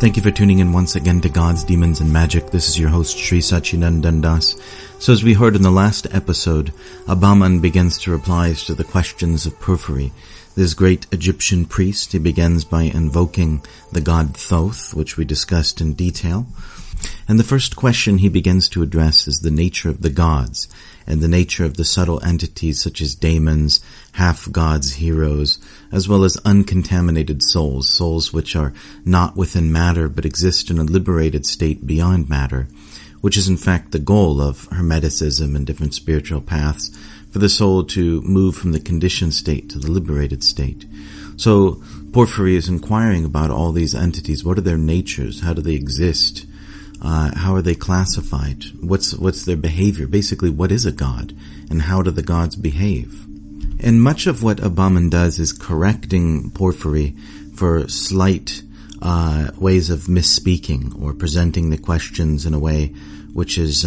Thank you for tuning in once again to Gods, Demons, and Magic. This is your host, Sri Satchidananda Das. So as we heard in the last episode, Abaman begins to reply to the questions of Porphyry. This great Egyptian priest, he begins by invoking the god Thoth, which we discussed in detail. And the first question he begins to address is the nature of the gods, and the nature of the subtle entities such as daemons, half-gods, heroes, as well as uncontaminated souls, souls which are not within matter but exist in a liberated state beyond matter, which is in fact the goal of Hermeticism and different spiritual paths, for the soul to move from the conditioned state to the liberated state. So Porphyry is inquiring about all these entities. What are their natures? How do they exist? How are they classified? What's their behavior? Basically, what is a god? And how do the gods behave? And much of what Abaman does is correcting Porphyry for slight ways of misspeaking or presenting the questions in a way which is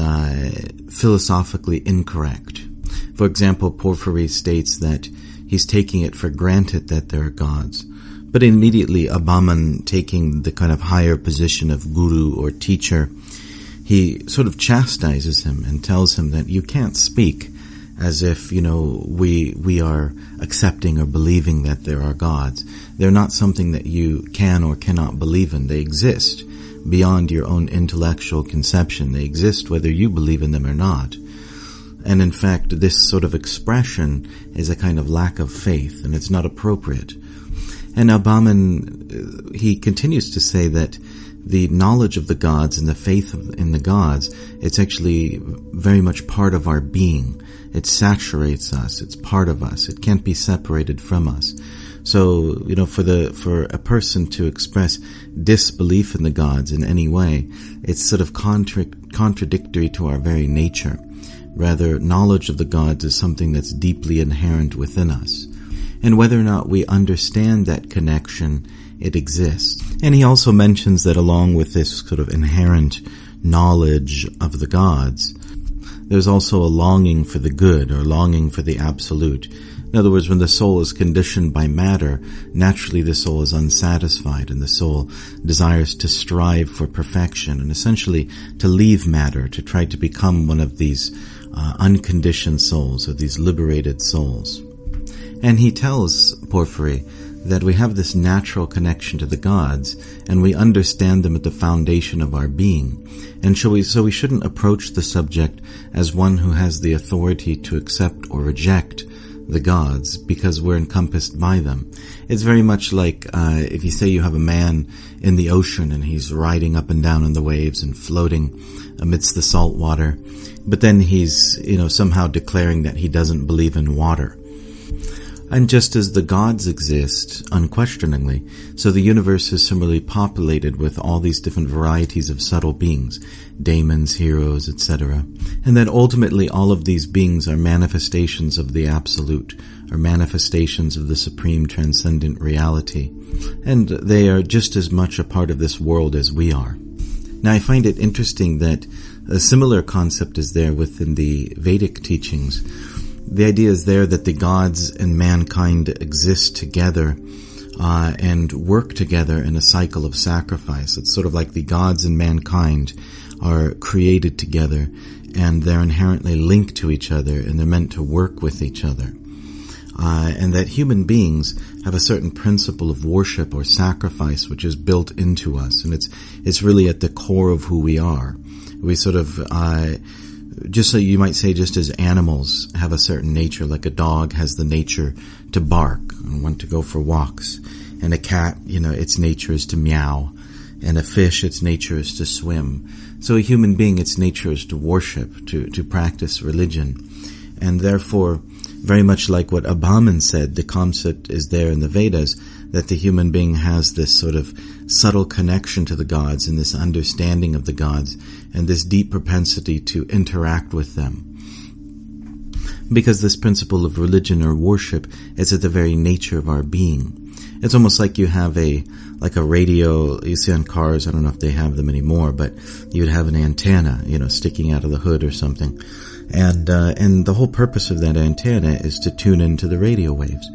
philosophically incorrect. For example, Porphyry states that he's taking it for granted that there are gods. But immediately Abaman, taking the kind of higher position of guru or teacher, he sort of chastises him and tells him that you can't speak as if, we are accepting or believing that there are gods. They're not something that you can or cannot believe in. They exist beyond your own intellectual conception. They exist whether you believe in them or not. And in fact, this sort of expression is a kind of lack of faith, and it's not appropriate. And Abaman, he continues to say that the knowledge of the gods and the faith in the gods, it's actually very much part of our being. It saturates us. It's part of us. It can't be separated from us. So, for a person to express disbelief in the gods in any way, it's sort of contradictory to our very nature. Rather, knowledge of the gods is something that's deeply inherent within us. And whether or not we understand that connection, it exists. And he also mentions that along with this sort of inherent knowledge of the gods, there's also a longing for the good or longing for the absolute. In other words, when the soul is conditioned by matter, naturally the soul is unsatisfied and the soul desires to strive for perfection and essentially to leave matter, to try to become one of these unconditioned souls or these liberated souls. And he tells Porphyry that we have this natural connection to the gods, and we understand them at the foundation of our being. And so we shouldn't approach the subject as one who has the authority to accept or reject the gods, because we're encompassed by them. It's very much like if you say you have a man in the ocean and he's riding up and down in the waves and floating amidst the salt water, but then he's, somehow declaring that he doesn't believe in water. And just as the gods exist, unquestioningly, so the universe is similarly populated with all these different varieties of subtle beings, daemons, heroes, etc. And that ultimately all of these beings are manifestations of the Absolute, or manifestations of the Supreme Transcendent Reality. And they are just as much a part of this world as we are. Now I find it interesting that a similar concept is there within the Vedic teachings. The idea is there that the gods and mankind exist together and work together in a cycle of sacrifice. It's sort of like the gods and mankind are created together and they're inherently linked to each other and they're meant to work with each other. And that human beings have a certain principle of worship or sacrifice which is built into us, and it's really at the core of who we are. We sort of just so you might say, just as animals have a certain nature, like a dog has the nature to bark and want to go for walks, and a cat, its nature is to meow, and a fish, its nature is to swim. So a human being, its nature is to worship, to practice religion. And therefore, very much like what Abaman said, the concept is there in the Vedas, that the human being has this sort of subtle connection to the gods and this understanding of the gods and this deep propensity to interact with them. Because this principle of religion or worship is at the very nature of our being. It's almost like you have a radio you see on cars. I don't know if they have them anymore, but you'd have an antenna, sticking out of the hood or something. And the whole purpose of that antenna is to tune into the radio waves.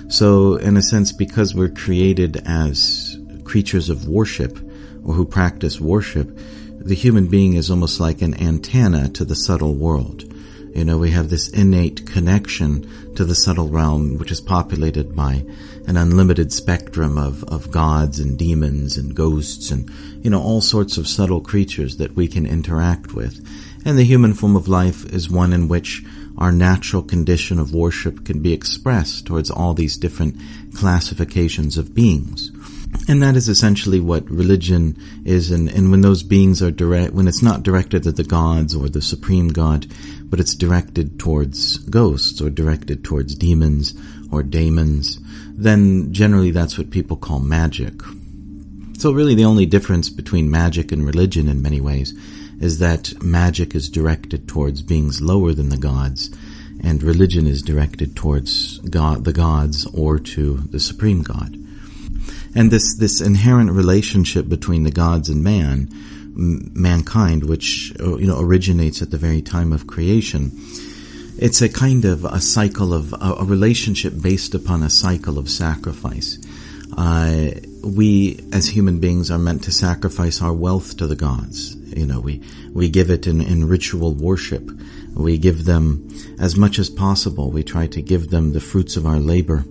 So in a sense, because we're created as creatures of worship, or who practice worship, the human being is almost like an antenna to the subtle world. We have this innate connection to the subtle realm, which is populated by an unlimited spectrum of gods and demons and ghosts and, all sorts of subtle creatures that we can interact with. And the human form of life is one in which our natural condition of worship can be expressed towards all these different classifications of beings. And that is essentially what religion is, and when those beings are when it's not directed at the gods or the supreme God, but it's directed towards ghosts or directed towards demons or daemons, then generally that's what people call magic. So really the only difference between magic and religion in many ways is that magic is directed towards beings lower than the gods, and religion is directed towards the gods or to the supreme God. And this inherent relationship between the gods and mankind, which originates at the very time of creation, it's a kind of a cycle of a relationship based upon a cycle of sacrifice. We as human beings are meant to sacrifice our wealth to the gods. We give it in ritual worship. We give them as much as possible. We try to give them the fruits of our labor.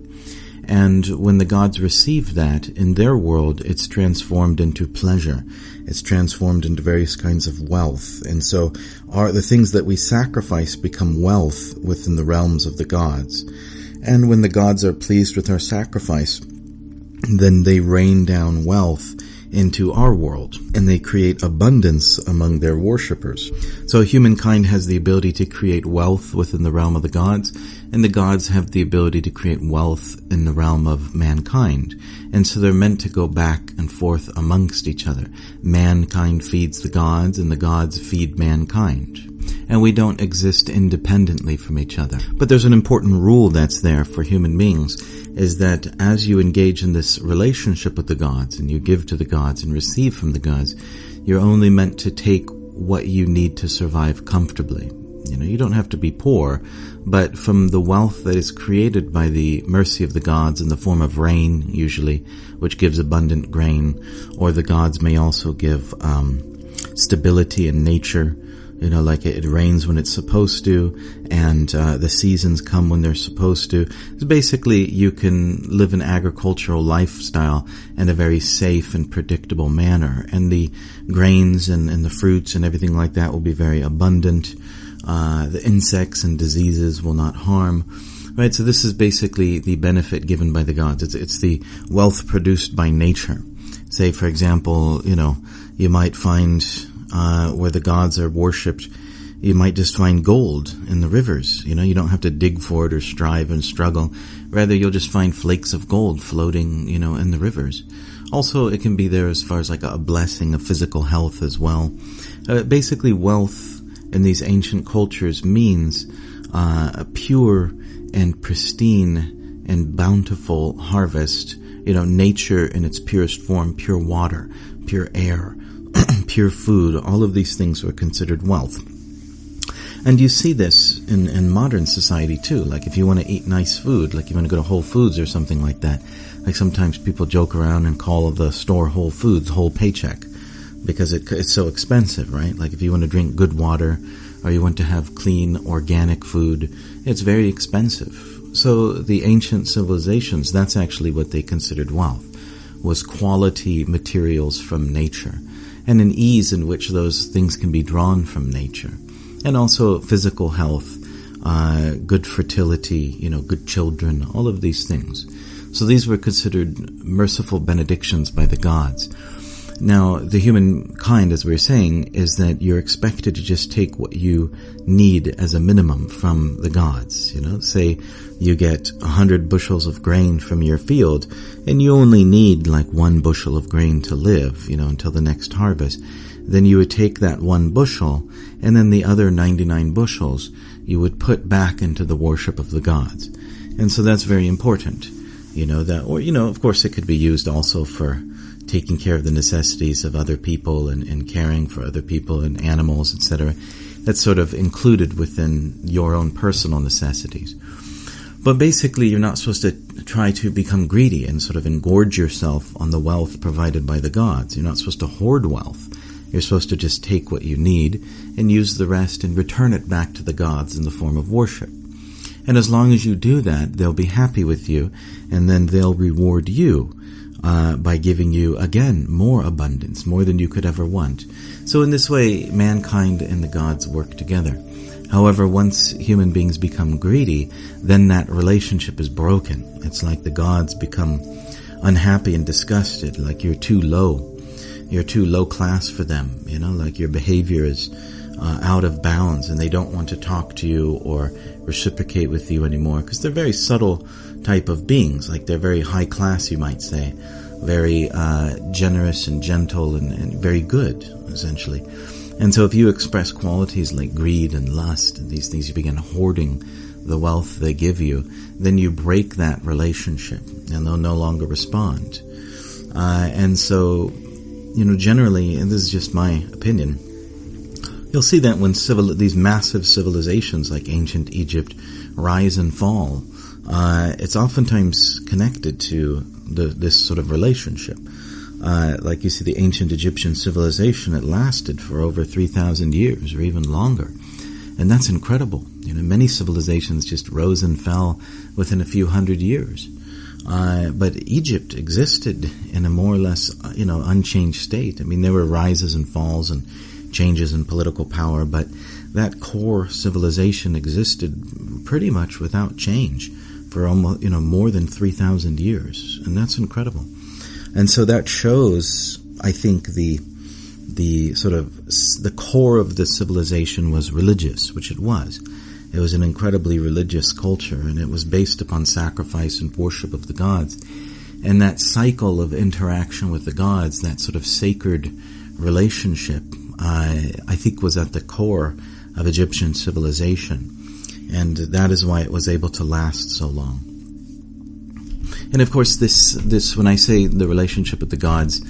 And when the gods receive that, in their world, it's transformed into pleasure. It's transformed into various kinds of wealth. And so the things that we sacrifice become wealth within the realms of the gods. And when the gods are pleased with our sacrifice, then they rain down wealth into our world, and they create abundance among their worshippers. So humankind has the ability to create wealth within the realm of the gods, and the gods have the ability to create wealth in the realm of mankind. And so they're meant to go back and forth amongst each other. Mankind feeds the gods, and the gods feed mankind. And we don't exist independently from each other. But there's an important rule that's there for human beings, is that as you engage in this relationship with the gods, and you give to the gods and receive from the gods, you're only meant to take what you need to survive comfortably. You don't have to be poor, but from the wealth that is created by the mercy of the gods in the form of rain, usually, which gives abundant grain, or the gods may also give stability in nature. Like it rains when it's supposed to, and the seasons come when they're supposed to. So basically, you can live an agricultural lifestyle in a very safe and predictable manner, and the grains and the fruits and everything like that will be very abundant. The insects and diseases will not harm. Right, so this is basically the benefit given by the gods. It's the wealth produced by nature. Say, for example, you might find where the gods are worshipped, you might just find gold in the rivers. You don't have to dig for it or strive and struggle. Rather, you'll just find flakes of gold floating, in the rivers. Also, it can be there as far as like a blessing of physical health as well. Basically, wealth in these ancient cultures means a pure and pristine and bountiful harvest. Nature in its purest form, pure water, pure air, pure food, all of these things were considered wealth. And you see this in modern society too. Like if you want to eat nice food, like you want to go to Whole Foods or something like that. Like sometimes people joke around and call the store Whole Foods whole paycheck because it's so expensive, right? Like if you want to drink good water or you want to have clean organic food, it's very expensive. So the ancient civilizations, that's actually what they considered wealth, was quality materials from nature, and an ease in which those things can be drawn from nature. And also physical health, good fertility, good children, all of these things. So these were considered merciful benedictions by the gods. Now, the humankind, as we were saying, is that you're expected to just take what you need as a minimum from the gods. Say you get 100 bushels of grain from your field, and you only need like 1 bushel of grain to live, until the next harvest. Then you would take that 1 bushel, and then the other 99 bushels you would put back into the worship of the gods. And so that's very important, of course it could be used also for taking care of the necessities of other people and caring for other people and animals, etc. That's sort of included within your own personal necessities. But basically, you're not supposed to try to become greedy and sort of engorge yourself on the wealth provided by the gods. You're not supposed to hoard wealth. You're supposed to just take what you need and use the rest and return it back to the gods in the form of worship. And as long as you do that, they'll be happy with you, and then they'll reward you by giving you, again, more abundance, more than you could ever want. So in this way, mankind and the gods work together. However, once human beings become greedy, then that relationship is broken. It's like the gods become unhappy and disgusted, like you're too low. You're too low class for them, like your behavior is out of bounds and they don't want to talk to you or reciprocate with you anymore, because they're very subtle type of beings, like they're very high class, you might say, very generous and gentle and very good, essentially. And so if you express qualities like greed and lust and these things, you begin hoarding the wealth they give you, then you break that relationship and they'll no longer respond. And so, generally, and this is just my opinion, you'll see that when these massive civilizations like ancient Egypt rise and fall, it's oftentimes connected to this sort of relationship. Like you see the ancient Egyptian civilization, it lasted for over 3,000 years or even longer. And that's incredible. Many civilizations just rose and fell within a few hundred years. But Egypt existed in a more or less, unchanged state. I mean, there were rises and falls and changes in political power, but that core civilization existed pretty much without change for almost, more than 3,000 years. And that's incredible. And so that shows, I think, the core of the civilization was religious, which it was. It was an incredibly religious culture, and it was based upon sacrifice and worship of the gods. And that cycle of interaction with the gods, that sort of sacred relationship, I think was at the core of Egyptian civilization. And that is why it was able to last so long. And of course, this when I say the relationship with the gods,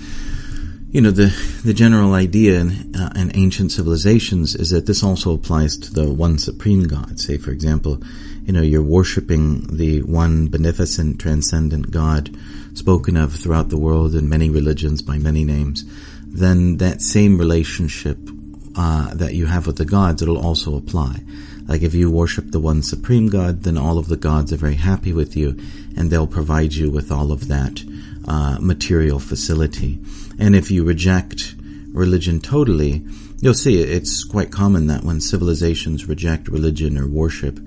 the general idea in ancient civilizations is that this also applies to the one supreme God. Say, for example, you're worshiping the one beneficent, transcendent God spoken of throughout the world in many religions by many names. Then that same relationship that you have with the gods, it'll also apply. Like if you worship the one supreme God, then all of the gods are very happy with you, and they'll provide you with all of that material facility. And if you reject religion totally, you'll see it's quite common that when civilizations reject religion or worship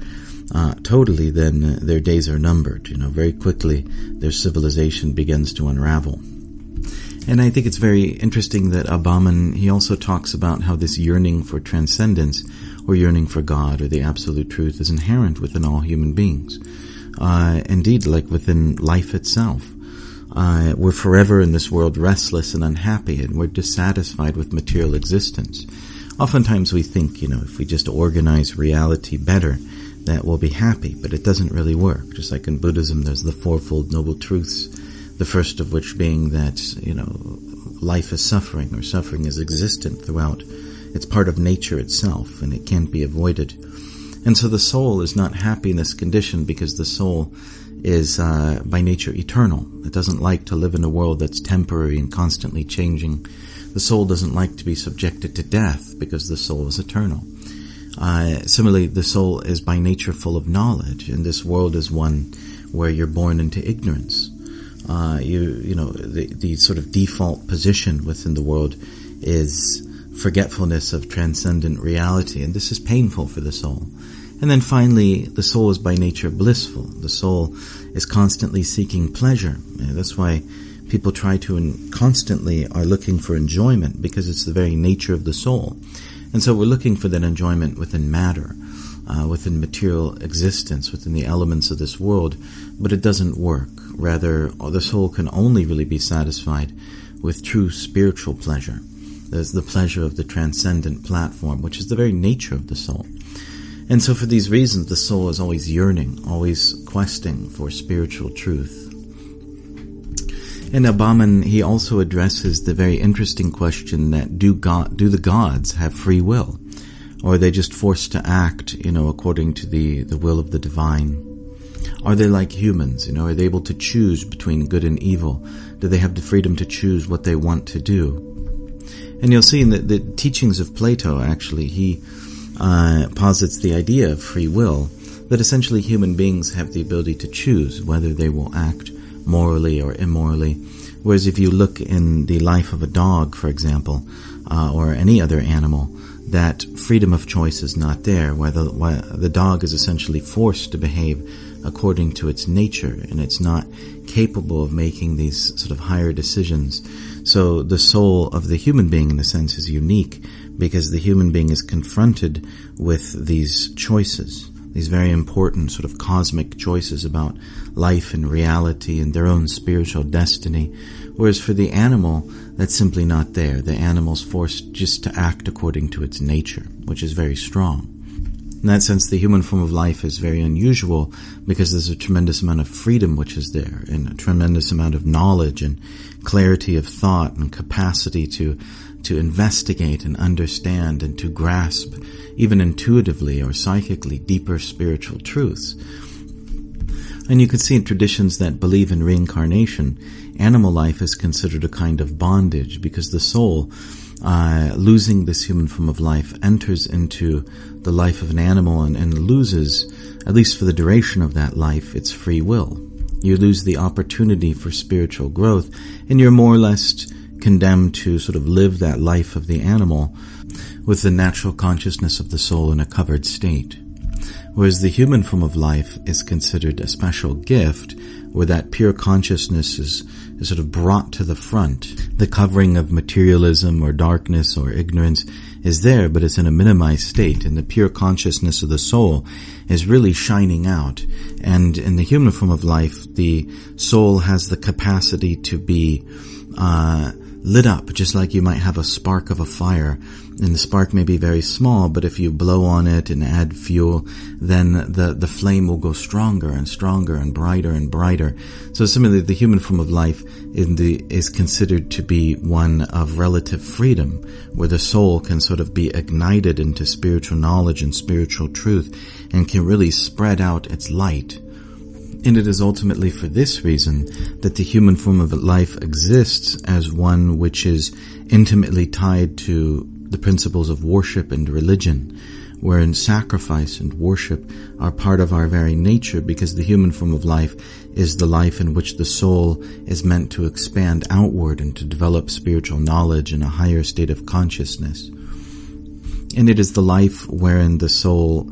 totally, then their days are numbered. Very quickly their civilization begins to unravel. And I think it's very interesting that Abaman, he also talks about how this yearning for transcendence or yearning for God or the absolute truth is inherent within all human beings. Indeed, like within life itself. We're forever in this world restless and unhappy, and we're dissatisfied with material existence. Oftentimes we think, if we just organize reality better, that we'll be happy, but it doesn't really work. Just like in Buddhism, there's the Fourfold Noble Truths, the first of which being that, life is suffering, or suffering is existent throughout. It's part of nature itself, and it can't be avoided. And so the soul is not happy in this condition because the soul is by nature eternal. It doesn't like to live in a world that's temporary and constantly changing. The soul doesn't like to be subjected to death because the soul is eternal. Similarly, the soul is by nature full of knowledge, and this world is one where you're born into ignorance. The sort of default position within the world is forgetfulness of transcendent reality, and this is painful for the soul. And then finally, the soul is by nature blissful. The soul is constantly seeking pleasure. And that's why people try to and constantly are looking for enjoyment, because it's the very nature of the soul. And so we're looking for that enjoyment within matter, within material existence, within the elements of this world, but it doesn't work. Rather, the soul can only really be satisfied with true spiritual pleasure. There's the pleasure of the transcendent platform, which is the very nature of the soul. And so for these reasons, the soul is always yearning, always questing for spiritual truth. And Abaman, he also addresses the very interesting question that do the gods have free will? Or are they just forced to act, according to the will of the divine? Are they like humans? Are they able to choose between good and evil? Do they have the freedom to choose what they want to do? And you'll see in the teachings of Plato, actually, he posits the idea of free will, that essentially human beings have the ability to choose whether they will act morally or immorally. Whereas if you look in the life of a dog, for example, or any other animal, that freedom of choice is not there, where the dog is essentially forced to behave according to its nature, and it's not capable of making these sort of higher decisions. So the soul of the human being, in a sense, is unique, because the human being is confronted with these choices, these very important sort of cosmic choices about life and reality and their own spiritual destiny. Whereas for the animal, that's simply not there. The animal's forced just to act according to its nature, which is very strong. In that sense, the human form of life is very unusual, because there's a tremendous amount of freedom which is there, and a tremendous amount of knowledge and clarity of thought and capacity to investigate and understand and to grasp, even intuitively or psychically, deeper spiritual truths. And you can see in traditions that believe in reincarnation, animal life is considered a kind of bondage, because the soul, losing this human form of life, enters into the life of an animal and loses, at least for the duration of that life, its free will. You lose the opportunity for spiritual growth, and you're more or less condemned to sort of live that life of the animal with the natural consciousness of the soul in a covered state. Whereas the human form of life is considered a special gift, where that pure consciousness is sort of brought to the front. The covering of materialism or darkness or ignorance is there, but it's in a minimized state, and the pure consciousness of the soul is really shining out. And in the human form of life, the soul has the capacity to be lit up, just like you might have a spark of a fire. And the spark may be very small, but if you blow on it and add fuel, then the flame will go stronger and stronger and brighter. So similarly, the human form of life is considered to be one of relative freedom, where the soul can sort of be ignited into spiritual knowledge and spiritual truth, and can really spread out its light. And it is ultimately for this reason that the human form of life exists as one which is intimately tied to the principles of worship and religion, wherein sacrifice and worship are part of our very nature, because the human form of life is the life in which the soul is meant to expand outward and to develop spiritual knowledge in a higher state of consciousness. And it is the life wherein the soul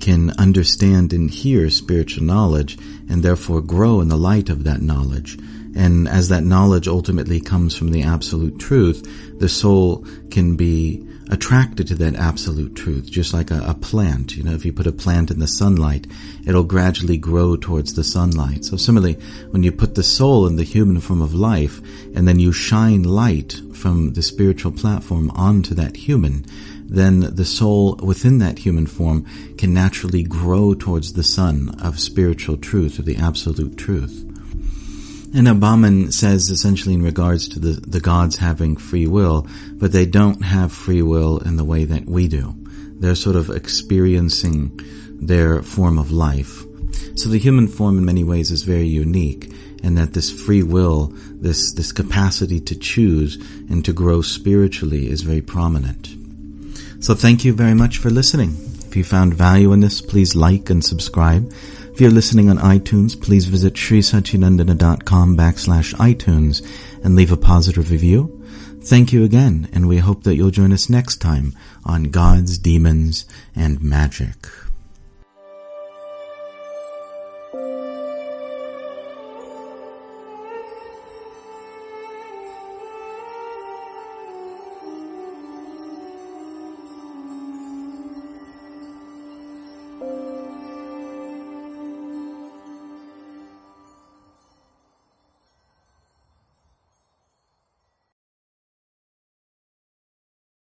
can understand and hear spiritual knowledge, and therefore grow in the light of that knowledge. And as that knowledge ultimately comes from the absolute truth, the soul can be attracted to that absolute truth, just like a plant. If you put a plant in the sunlight, it'll gradually grow towards the sunlight. So similarly, when you put the soul in the human form of life, and then you shine light from the spiritual platform onto that human, then the soul within that human form can naturally grow towards the sun of spiritual truth, or the absolute truth. And Abaman says essentially in regards to the gods having free will, but they don't have free will in the way that we do. They're sort of experiencing their form of life. So the human form in many ways is very unique, and that this free will, this capacity to choose and to grow spiritually is very prominent. So thank you very much for listening. If you found value in this, please like and subscribe. If you're listening on iTunes, please visit srisatchinandana.com/iTunes and leave a positive review. Thank you again, and we hope that you'll join us next time on Gods, Demons, and Magic.